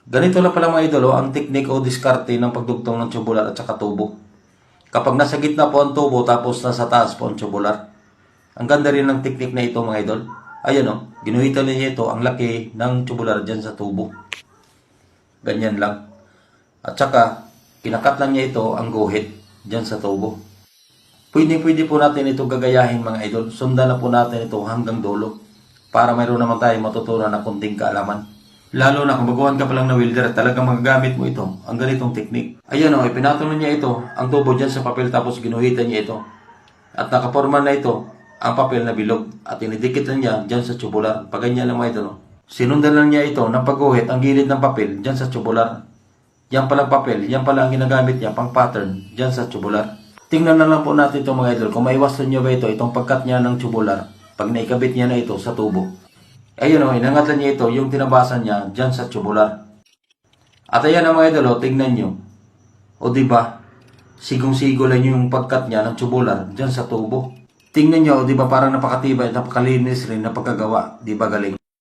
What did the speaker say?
Ganito lang pala mga idol, ang teknik o diskarte ng pagdugtong ng tubular at saka tubo. Kapag nasa gitna po ang tubo tapos nasa taas po ang tubular. Ang ganda rin ng teknik na ito mga idol. Ayan o, ginuhitan niya ito, ang laki ng tubular dyan sa tubo. Ganyan lang. At saka, kinakat lang niya ito ang guhit dyan sa tubo. Pwede po natin ito gagayahin mga idol. Sundan na po natin ito hanggang dulo. Para mayroon naman tayo matutunan na kunting kaalaman. Lalo na kung baguhan ka pa lang na welder at talagang magagamit mo ito, ang ganitong teknik. Ayan o, ipinatuloy niya ito, ang tubo dyan sa papel tapos ginuhitan niya ito. At nakaporma na ito, ang papel na bilog. At inidikit na niya dyan sa tubular. Paganyan lang mga idol. Sinundan lang niya ito ng pagguhit ang gilid ng papel dyan sa tubular. Yan palang papel, yan pala ang ginagamit niya pang pattern dyan sa tubular. Tingnan na lang po natin ito mga idol kung maiwasan niyo ba ito, itong pagkat niya ng tubular pag naikabit niya na ito sa tubo. Ayun o, inangatan niya ito, yung tinabasan niya dyan sa tubular. At ayan ang mga idol, tingnan niyo. O diba, sigong-sigo lang yung pagkat niya ng tubular dyan sa tubo. Tingnan niyo, o diba parang napakatibay at napakalinis rin na pagkagawa. Diba galing?